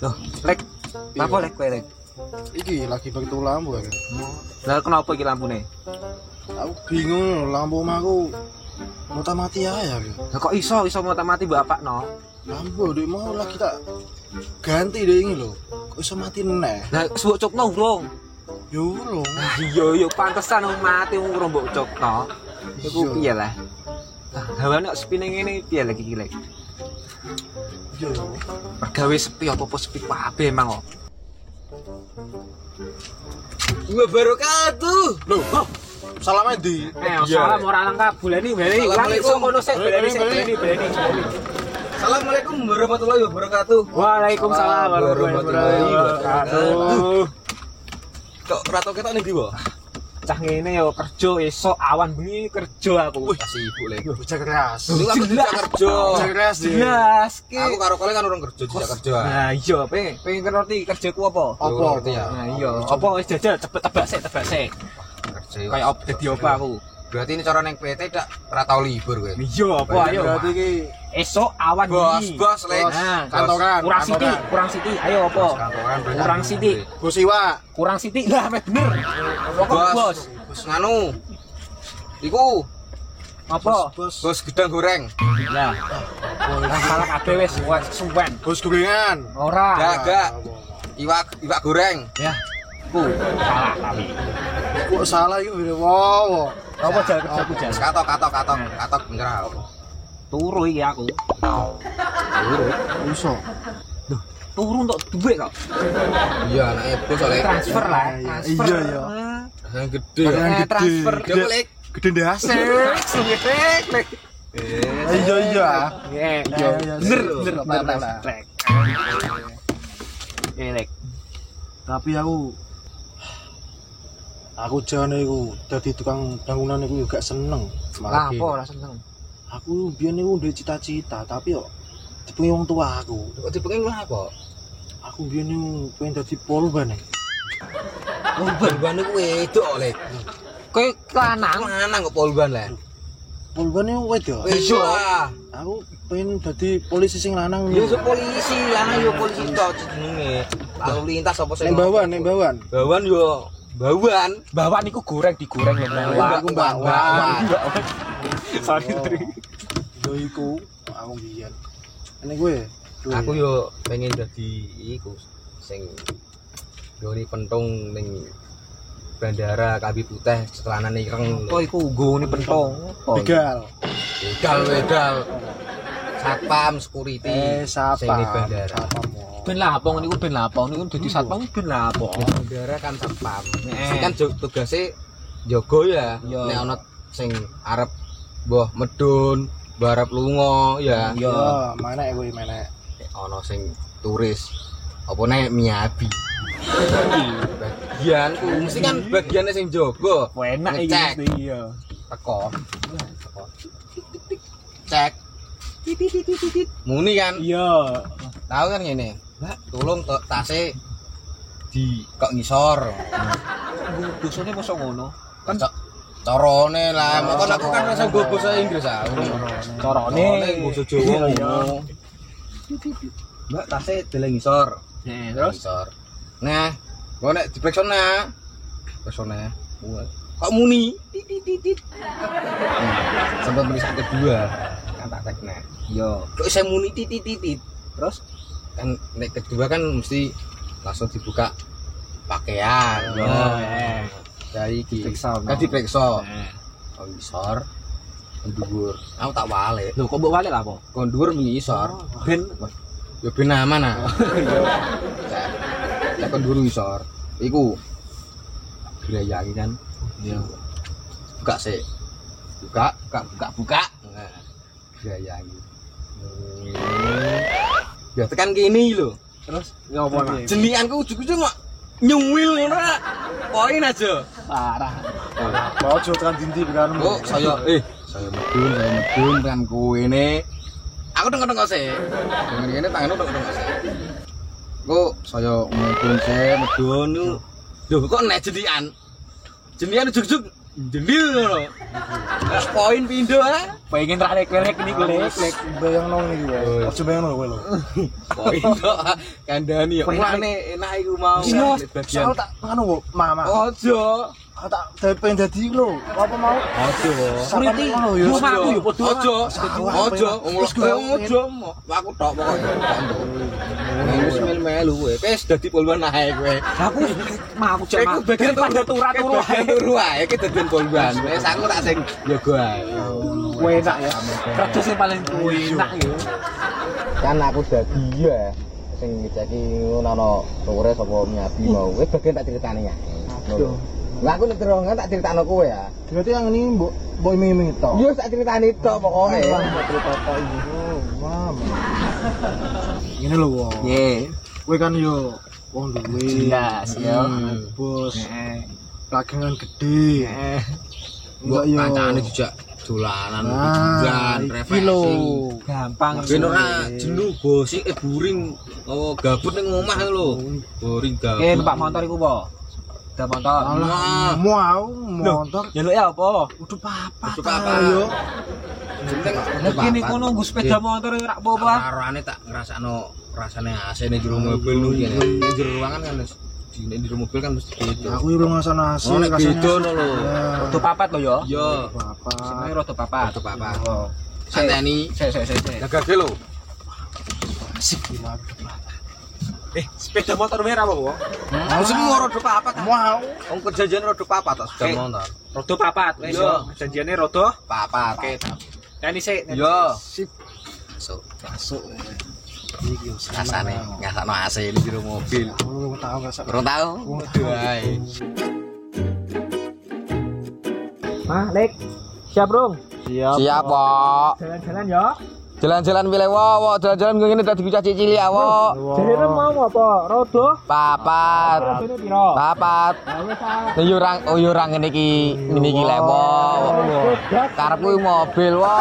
Loh, Lek. Apa Lek kowe Lek? Iki lagi begitu lampu ya. Lah kenapa iki lampune? Aku bingung lampu omahku mati aja ya. Lah kok iso mati bapak no? Lampu dek mau lagi tak ganti deh ini loh. Kok iso mati neh? Lah suwuk cukno urung. Yo urung. Lah iya pantesan wong mati wong urung mbok cukno. Iku piye lah? Hawane kok sepine ngene piye lagi iki Lek? Yo. Pergawe sepi apa sepi kabeh emang kok. Wabarakatuh. Loh, salamnya di. Salam ora lengkap. Buleni. Ulangi iso ngono sik. Buleni. Assalamualaikum warahmatullahi wabarakatuh. Waalaikumsalam warahmatullahi wabarakatuh. Kok rato ketok ning ndi, Bo? Cah ngene yo kerja esuk awan bengi kerja aku. Wih, sibuk lek. Bocah keras. Dulu aku tidak kerja. Bocah keras deh. Jelas ki. Aku karo kole kan orang kerja, tidak kerja. Nah iya, pengen ngerti kerjaku apa? Apa? Ngerti ya? Nah iya, apa wis jajal cepet tebak sik. Kerja. Kayak op dadi apa aku? Berarti ini cara neng PT tak ora tau libur kowe. Iya, apa ayo. Berarti iki Esuk awan bengi. Bos, Lek. Nah, kantoran. kurang siti. Ayo apa? Kantoran Kurang siti. Bos Iwa. Kurang siti. Lah, wis bener. Pokok bos. Bos nganu. Iku Apa? bos gedang goreng. Lah. Salah kabeh wis suwen. Bos gorengan. Ora. Gagak. Iwak goreng. Ya. Salah tapi. Kok salah iki ngene wow. Apa jal kerjaku jal? Katok bener. Turu iki aku. Iso. Turu untuk duit kok. Iya, anake bos oleh Transfer lah. Transfer. Iya. yang gede. Transfer. Gede Lek. Gede ndase. Lek. Iya. Iya. Bener. Lek. Lek. Tapi aku jane iku dadi tukang bangunan iku gak seneng. Lah apa ora seneng? Aku biyen iku duwe cita-cita, tapi yo dipengi wong tua aku. Kok dipengen apa? Aku biyen iku pengen dadi polban. Polban iku wedok Lek. Kowe lanang. Lanang kok polban lah. Polban iku wedok. Iya. Aku pengen dadi polisi sing lanang. Yo polisi, lanang yo polisi tok jenenge. Lalu lintas apa sing Ning bawan. Bawan yo bawan. Bawan iku digoreng lho. Aku bawan. Sorry, Tri. Yo iku aku biyen. Ini gue. Aku yo pengen dadi iku sing nggone pentung ning bandara Kabi Putih celanane ireng. Apa iku nggone pentong? Begal. Wedal. Satpam security sing ning bandara. Ben lapong niku dadi satpam ben lapong. Bandara kan satpam. Sing kan tugase jaga ya. Nek ana sing arep mbah medun, mbah arep lunga ya. Iya, menek kowe menek. Ana sing turis apa nek miyabi. Bagian mesti kan bagiane sing jaga. Enak iki mesti iya. Teko. Cek. Titit. Muni kan? Iya. Tahu kan ngene. Mbak, tolong tase di kok ngisor. Dosane mosok ngono. Kan carane lah, moko aku kan rasa nggo basa Inggris ah. Carane basa Jawa ngono. Mbak, tase deleng ngisor. Terus Ngisor. Nah, kok nek dipreksona. Preksona. Kok muni? Titit. Sampai berisa kedua. Kan tak tekne. Yo, kok saya muni titit. Terus kan nek kedua kan mesti langsung dibuka pakaian. Dari diperiksa. Kan diperiksa. Ngisor. Dhuwur. Aku tak wale. lho kok mbok wale lah apa? Kon dhuwur ngisor. Ben Ya ben aman ah. Cek kon dhuwur ngisor. Iku gerayangi kan. Ya. Buka sik. Buka. Nah. Gerayangi. Ya tekan kene lho. terus ya apa nak? Jenianku ujug-ujug kok nyuwil ngono. Poin aja. Parah. Ojo tekan dindi kan. Oh, saya medun dengan kowe ini. Aku dengar sih. Dengan ini tanganku dengar sih. Kok saya medun. Duh, kok nek jenian ujug-ujug Jendil ngono. Poin pindho ah. Pengen ra lek-lek niku lek. Bayangno iki wae. Aja bayangno kowe lho. Poin kok kandhani ya. Mulane enak iku mau. Soal tak ngono kok, Mama. Ojo. Tak pengen dadi lho. Apa mau? Ojo. Sampai ngono ya. Rumahku yo padha. Ojo. Ojo. Ojo. Aku tok pokoke. Wis mel-melu kowe. Wis dadi poluan ae kowe. Aku mau cek Iku bagian pada turu-turu ae. turu ae iki dadi poluan. Wis aku tak sing jaga ae. Kowe enak ya. Kerja sing paling kowe enak yo. Kan aku dadi ya sing ngeceki ngono ana sore sapa nyabi mau. Wis bagian tak critani ya. Aduh. Lah aku nek terong tak critakno kowe ya. Berarti yang ini mbok iming-iming tok. Yo tak critani tok pokoke. Cerita tok iki. Mama. Ini lho wong. Nggih. Kowe kan yo wong duwe. Jelas yo. Bos. Heeh. Lagangan gede. Heeh. Mbok Enggak, yo. kancane dijak dolanan Nah, hujan iki lho. Gampang. ben ora jenuh bosik buring gabut ning omah lho. Boring gabut. Numpak motor iku po. Ada motor. Alah, mau motor. Jaluk ya apa? Udah papa. Udah papa. Ayo. Jeneng Lagi niku nunggu sepeda motor ora apa-apa. Arane tak ngrasakno rasane AC ning jero mobil lu kene. Ning jero ruangan kan wis di jero mobil kan mesti beda. Aku yo ngrasakno asli. Oh, nek beda lho. Rada papat lho ya. Iya. Papa. Sing rada papat. Rada papat. Oh, Santeni. Sik. Jagake lho. asik gila. Sepeda motor merah apa, Po? Mau semua rada papat. Mau. Wong perjanjian rada papat tak sepeda motor. Rada papat. Wis Iya. yo. Janjiane rada Papat. Tani sik. Yo. Sip. Masuk. Masuk. Iki yo Rasane ngasakno AC ning jero mobil. Aku tahu enggak sak. Kurang tahu? Waduh ae. Mah, Lek. Siap, Bro. Siap. Siap, Pak. Jalan-jalan ya. Jalan-jalan pilih wo, jalan-jalan ngene dadi bocah cilik ya, wo. Jarene mau apa? Rodo. Papat. Rodone piro? Papat. Yo ora ngene iki lek wo. Karepku mobil wo.